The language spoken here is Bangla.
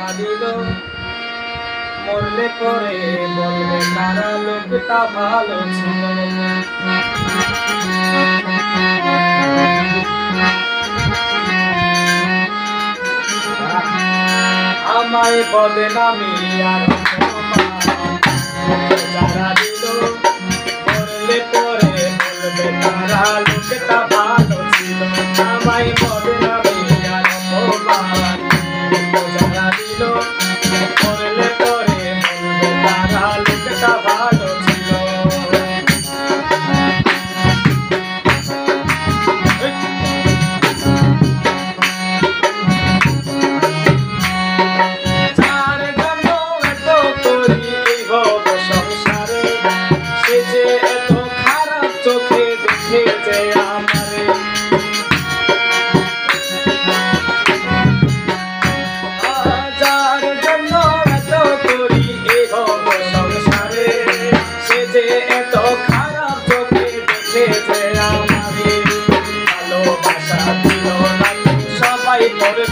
যারা দিল মরলে পরে বলবে তারা লোকটা ভালো ছিল। আমায় বদনামি আর যারা দিল মরলে পরে বলবে তারা লোকটা ভালো ছিল। আমায় বদনামি আর যারা দিল মরলে পরে বলবে তারা লোকটা ভালো ছিল। চোখে দেখেছে আমারে যার জন্য এত করি এই সংসারে, সে যে এত খারাপ চোখে দেখেছে আমারে। ভালোবাসা দিল না সবাই পরে